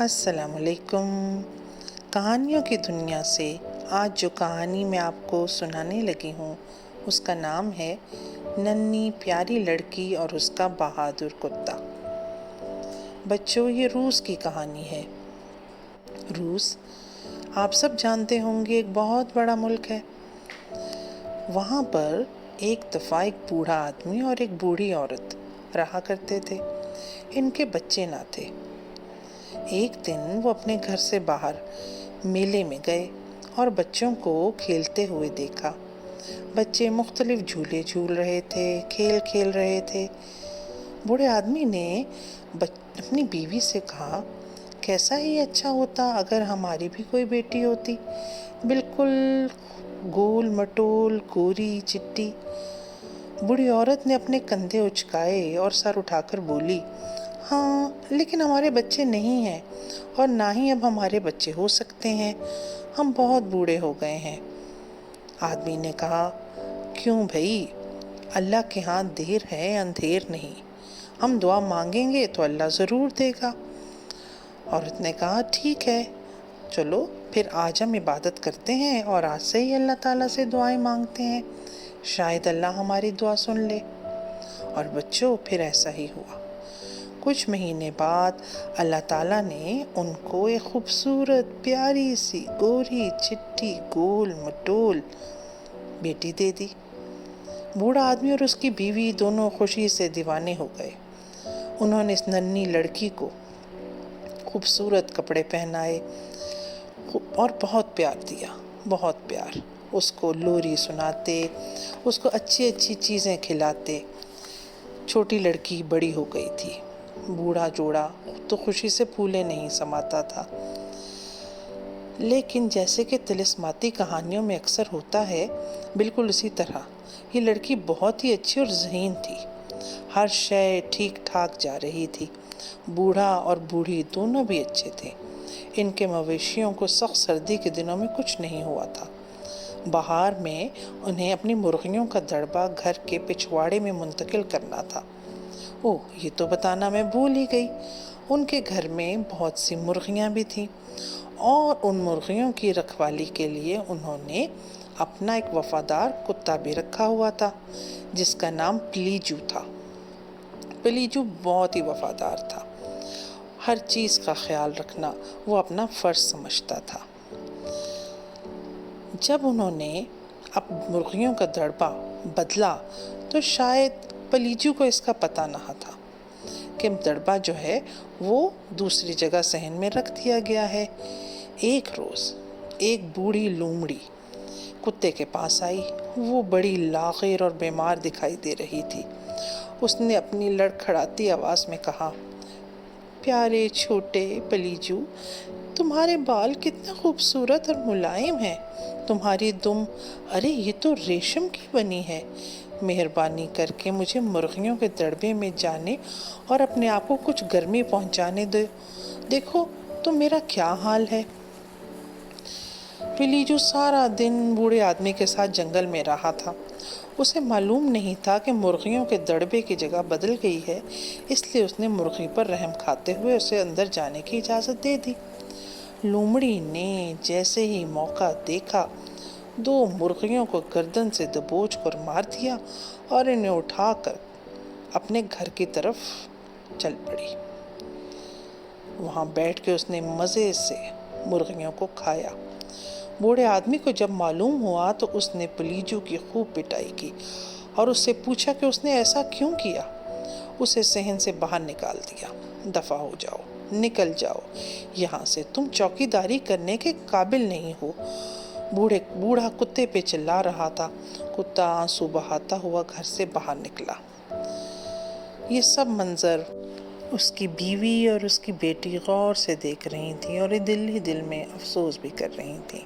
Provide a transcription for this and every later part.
السلام علیکم۔ کہانیوں کی دنیا سے آج جو کہانی میں آپ کو سنانے لگی ہوں اس کا نام ہے ننھی پیاری لڑکی اور اس کا بہادر کتا۔ بچوں، یہ روس کی کہانی ہے۔ روس آپ سب جانتے ہوں گے ایک بہت بڑا ملک ہے۔ وہاں پر ایک دفعہ ایک بوڑھا آدمی اور ایک بوڑھی عورت رہا کرتے تھے۔ ان کے بچے نہ تھے۔ ایک دن وہ اپنے گھر سے باہر میلے میں گئے اور بچوں کو کھیلتے ہوئے دیکھا۔ بچے مختلف جھولے جھول رہے تھے، کھیل کھیل رہے تھے۔ بوڑھے آدمی نے اپنی بیوی سے کہا، کیسا ہی اچھا ہوتا اگر ہماری بھی کوئی بیٹی ہوتی، بالکل گول مٹول، گوری چٹی۔ بوڑھی عورت نے اپنے کندھے اچکائے اور سر اٹھا کر بولی، ہاں لیکن ہمارے بچے نہیں ہیں اور نہ ہی اب ہمارے بچے ہو سکتے ہیں، ہم بہت بوڑھے ہو گئے ہیں۔ آدمی نے کہا، کیوں بھئی، اللہ کے ہاں دیر ہے اندھیر نہیں، ہم دعا مانگیں گے تو اللہ ضرور دے گا۔ عورت نے کہا، ٹھیک ہے، چلو پھر آج ہم عبادت کرتے ہیں اور آج سے ہی اللہ تعالیٰ سے دعائیں مانگتے ہیں، شاید اللہ ہماری دعا سن لے۔ اور بچوں، پھر ایسا ہی ہوا۔ کچھ مہینے بعد اللہ تعالیٰ نے ان کو ایک خوبصورت پیاری سی گوری چٹی گول مٹول بیٹی دے دی۔ بوڑھا آدمی اور اس کی بیوی دونوں خوشی سے دیوانے ہو گئے۔ انہوں نے اس ننھی لڑکی کو خوبصورت کپڑے پہنائے اور بہت پیار دیا، بہت پیار۔ اس کو لوری سناتے، اس کو اچھی اچھی چیزیں کھلاتے۔ چھوٹی لڑکی بڑی ہو گئی تھی۔ بوڑھا جوڑا تو خوشی سے پھولے نہیں سماتا تھا۔ لیکن جیسے کہ طلسماتی کہانیوں میں اکثر ہوتا ہے، بالکل اسی طرح یہ لڑکی بہت ہی اچھی اور ذہین تھی۔ ہر شے ٹھیک ٹھاک جا رہی تھی۔ بوڑھا اور بوڑھی دونوں بھی اچھے تھے۔ ان کے مویشیوں کو سخت سردی کے دنوں میں کچھ نہیں ہوا تھا۔ بہار میں انہیں اپنی مرغیوں کا دڑبا گھر کے پچھواڑے میں منتقل کرنا تھا۔ یہ تو بتانا میں بھول ہی گئی، ان کے گھر میں بہت سی مرغیاں بھی تھیں اور ان مرغیوں کی رکھوالی کے لیے انہوں نے اپنا ایک وفادار کتا بھی رکھا ہوا تھا جس کا نام پلیجو تھا۔ پلیجو بہت ہی وفادار تھا، ہر چیز کا خیال رکھنا وہ اپنا فرض سمجھتا تھا۔ جب انہوں نے اب مرغیوں کا دڑبا بدلا تو شاید پلیجو کو اس کا پتہ نہ تھا کہ دڑبا جو ہے وہ دوسری جگہ صحن میں رکھ دیا گیا ہے۔ ایک روز ایک بوڑھی لومڑی کتے کے پاس آئی۔ وہ بڑی لاغر اور بیمار دکھائی دے رہی تھی۔ اس نے اپنی لڑکھڑاتی آواز میں کہا، پیارے چھوٹے پلیجو، تمہارے بال کتنے خوبصورت اور ملائم ہیں، تمہاری دم، ارے یہ تو ریشم کی بنی ہے، مہربانی کر کے مجھے مرغیوں کے دڑبے میں جانے اور اپنے آپ کو کچھ گرمی پہنچانے دو، دیکھو تو میرا کیا حال ہے۔ پلیجو سارا دن بوڑھے آدمی کے ساتھ جنگل میں رہا تھا۔ اسے معلوم نہیں تھا کہ مرغیوں کے دڑبے کی جگہ بدل گئی ہے، اس لیے اس نے مرغی پر رحم کھاتے ہوئے اسے اندر جانے کی اجازت دے دی۔ لومڑی نے جیسے ہی موقع دیکھا 2 مرغیوں کو گردن سے دبوچ کر مار دیا اور انہیں اٹھا کر اپنے گھر کی طرف چل پڑی۔ وہاں بیٹھ کے اس نے مزے سے مرغیوں کو کھایا۔ بوڑھے آدمی کو جب معلوم ہوا تو اس نے پلیجو کی خوب پٹائی کی اور اس سے پوچھا کہ اس نے ایسا کیوں کیا۔ اسے صحن سے باہر نکال دیا، دفع ہو جاؤ، نکل جاؤ یہاں سے، تم چوکیداری کرنے کے قابل نہیں ہو۔ بوڑھا کتے پہ چلا رہا تھا۔ کتا آنسو بہاتا ہوا گھر سے باہر نکلا۔ یہ سب منظر اس کی بیوی اور اس کی بیٹی غور سے دیکھ رہی تھی اور دل ہی دل میں افسوس بھی کر رہی تھی۔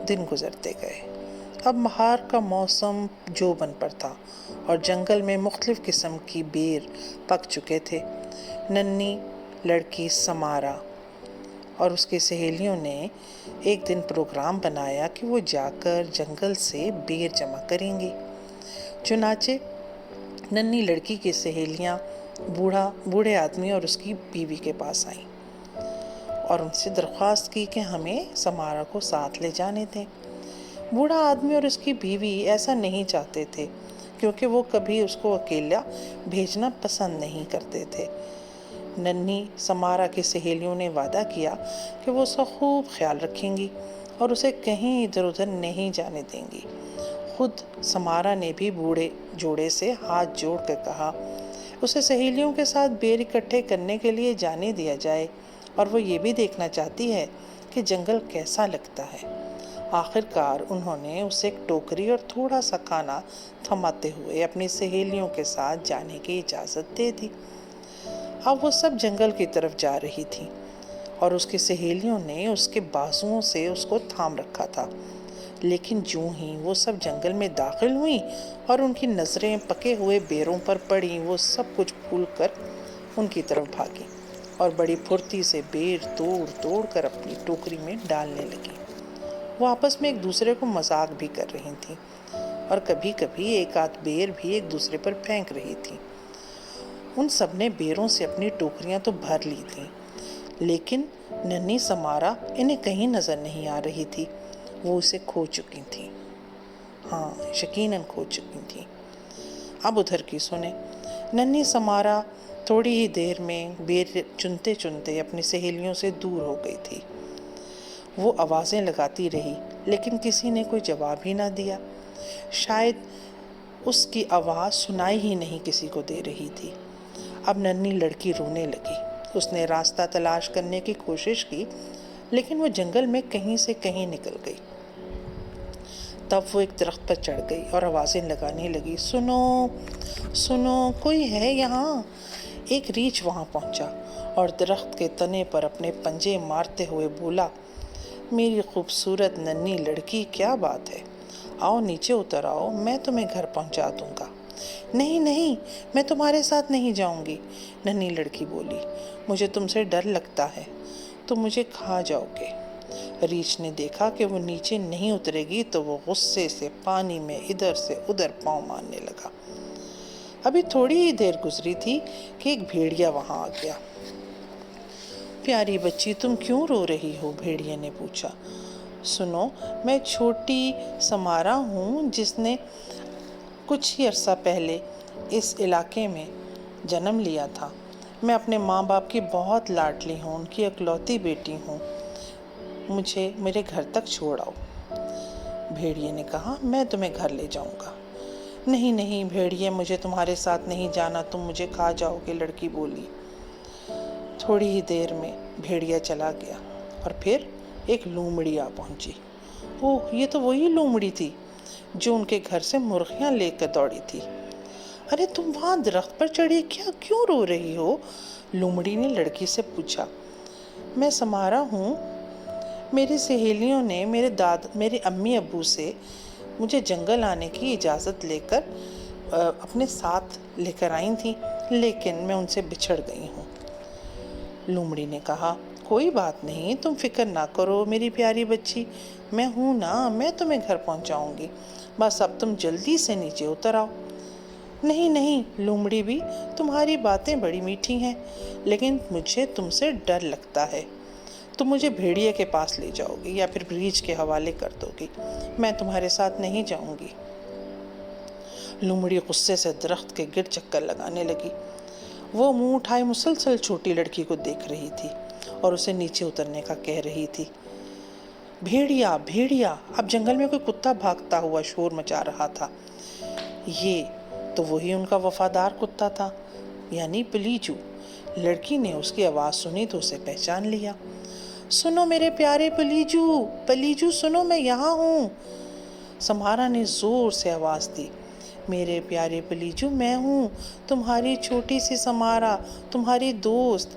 دن گزرتے گئے۔ اب بہار کا موسم جوبن پر تھا اور جنگل میں مختلف قسم کی بیر پک چکے تھے۔ ننھی لڑکی سمارا اور اس کی سہیلیوں نے ایک دن پروگرام بنایا کہ وہ جا کر جنگل سے بیر جمع کریں گی۔ چنانچہ ننھی لڑکی کی سہیلیاں بوڑھے آدمی اور اس کی بیوی کے پاس آئیں۔ اور ان سے درخواست کی کہ ہمیں سمارا کو ساتھ لے جانے دیں۔ بوڑھا آدمی اور اس کی بیوی ایسا نہیں چاہتے تھے کیونکہ وہ کبھی اس کو اکیلا بھیجنا پسند نہیں کرتے تھے۔ ننھی سمارا کی سہیلیوں نے وعدہ کیا کہ وہ اس کا خوب خیال رکھیں گی اور اسے کہیں ادھر ادھر نہیں جانے دیں گی۔ خود سمارا نے بھی بوڑھے جوڑے سے ہاتھ جوڑ کر کہا اسے سہیلیوں کے ساتھ بیر اکٹھے کرنے کے لیے جانے دیا جائے، اور وہ یہ بھی دیکھنا چاہتی ہے کہ جنگل کیسا لگتا ہے۔ آخر کار انہوں نے اسے ایک ٹوکری اور تھوڑا سا کھانا تھماتے ہوئے اپنی سہیلیوں کے ساتھ جانے کی اجازت دے دی۔ اب وہ سب جنگل کی طرف جا رہی تھی اور اس کی سہیلیوں نے اس کے بازوؤں سے اس کو تھام رکھا تھا، لیکن جوں ہی وہ سب جنگل میں داخل ہوئیں اور ان کی نظریں پکے ہوئے بیروں پر پڑیں، وہ سب کچھ بھول کر ان کی طرف بھاگیں اور بڑی پھرتی سے بیر توڑ توڑ کر اپنی ٹوکری میں ڈالنے لگیں۔ وہ آپس میں ایک دوسرے کو مذاق بھی کر رہی تھیں اور کبھی کبھی ایک آدھ بیر بھی ایک دوسرے پر پھینک رہی تھیں۔ ان سب نے بیروں سے اپنی ٹوکریاں تو بھر لی تھیں، لیکن ننھی سمارا انہیں کہیں نظر نہیں آ رہی تھی۔ وہ اسے کھو چکی تھیں، ہاں یقیناً کھو چکی تھیں۔ اب ادھر کی سنیں۔ ننھی سمارا تھوڑی ہی دیر میں بیر چنتے چنتے اپنی سہیلیوں سے دور ہو گئی تھی۔ وہ آوازیں لگاتی رہی لیکن کسی نے کوئی جواب ہی نہ دیا۔ شاید اس کی آواز سنائی ہی نہیں کسی کو دے رہی تھی۔ اب ننھی لڑکی رونے لگی۔ اس نے راستہ تلاش کرنے کی کوشش کی لیکن وہ جنگل میں کہیں سے کہیں نکل گئی۔ تب وہ ایک درخت پر چڑھ گئی اور آوازیں لگانے لگی، سنو سنو، کوئی ہے یہاں؟ ایک ریچھ وہاں پہنچا اور درخت کے تنے پر اپنے پنجے مارتے ہوئے بولا، میری خوبصورت ننھی لڑکی، کیا بات ہے؟ آؤ نیچے اتر آؤ، میں تمہیں گھر پہنچا دوں گا۔ نہیں نہیں، میں تمہارے ساتھ نہیں جاؤں گی، ننھی لڑکی بولی، مجھے تم سے ڈر لگتا ہے، تم مجھے کھا جاؤ گے۔ ریچھ نے دیکھا کہ وہ نیچے نہیں اترے گی تو وہ غصے سے پانی میں ادھر سے ادھر پاؤں مارنے لگا۔ ابھی تھوڑی ہی دیر گزری تھی کہ ایک بھیڑیا وہاں آ گیا۔ پیاری بچی، تم کیوں رو رہی ہو؟ بھیڑیے نے پوچھا۔ سنو، میں چھوٹی سمارا ہوں جس نے کچھ ہی عرصہ پہلے اس علاقے میں جنم لیا تھا۔ میں اپنے ماں باپ کی بہت لاڈلی ہوں، ان کی اکلوتی بیٹی ہوں، مجھے میرے گھر تک چھوڑ آؤ۔ بھیڑیے نے کہا، میں تمہیں گھر لے جاؤں گا۔ نہیں نہیں بھیڑیے، مجھے تمہارے ساتھ نہیں جانا، تم مجھے کھا جاؤ گے، لڑکی بولی۔ تھوڑی ہی دیر میں بھیڑیا چلا گیا اور پھر ایک لومڑی آ پہنچی۔ اوہ، یہ تو وہی لومڑی تھی جو ان کے گھر سے مرغیاں لے کر دوڑی تھی۔ ارے تم وہاں درخت پر چڑھی کیوں رو رہی ہو؟ لومڑی نے لڑکی سے پوچھا۔ میں سمارا ہوں، میری سہیلیوں نے میرے امی ابو سے مجھے جنگل آنے کی اجازت لے کر اپنے ساتھ لے کر آئی تھیں، لیکن میں ان سے بچھڑ گئی ہوں۔ لومڑی نے کہا، کوئی بات نہیں، تم فکر نہ کرو میری پیاری بچی، میں ہوں نا، میں تمہیں گھر پہنچاؤں گی، بس اب تم جلدی سے نیچے اتر آؤ۔ نہیں نہیں لومڑی بھی، تمہاری باتیں بڑی میٹھی ہیں، لیکن مجھے تم سے ڈر لگتا ہے، تم مجھے بھیڑیے کے پاس لے جاؤ گی یا پھر ریچھ کے حوالے کر دو گی، میں تمہارے ساتھ نہیں جاؤں گی۔ لومڑی غصے سے درخت کے گرد چکر لگانے لگی۔ وہ منہ اٹھائے مسلسل چھوٹی لڑکی کو دیکھ رہی تھی اور اسے نیچے اترنے کا کہہ رہی تھی۔ بھیڑیا بھیڑیا، اب جنگل میں کوئی کتا بھاگتا ہوا شور مچا رہا تھا۔ یہ تو وہی ان کا وفادار کتا تھا، یعنی پلیجو۔ لڑکی نے اس کی آواز سنی تو اسے پہچان لیا۔ سنو میرے پیارے پلیجو، پلیجو سنو، میں یہاں ہوں۔ سمارا نے زور سے آواز دی، میرے پیارے پلیجو، میں ہوں، تمہاری چھوٹی سی سمارا، تمہاری دوست۔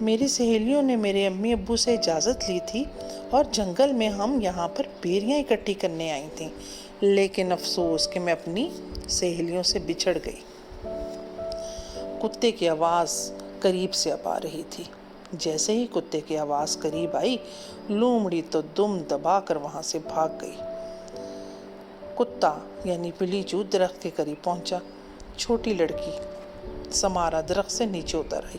میری سہیلیوں نے میرے امی ابو سے اجازت لی تھی اور جنگل میں ہم یہاں پر بیریاں اکٹھی کرنے آئی تھیں، لیکن افسوس کہ میں اپنی سہیلیوں سے بچھڑ گئی۔ کتے کی آواز قریب سے اب آ رہی تھی۔ جیسے ہی کتے کی آواز قریب آئی، لومڑی تو دم دبا کر وہاں سے بھاگ گئی۔ کتا یعنی پلیجو درخت کے قریب پہنچا۔ چھوٹی لڑکی سمارا درخت سے نیچے اتر آئی۔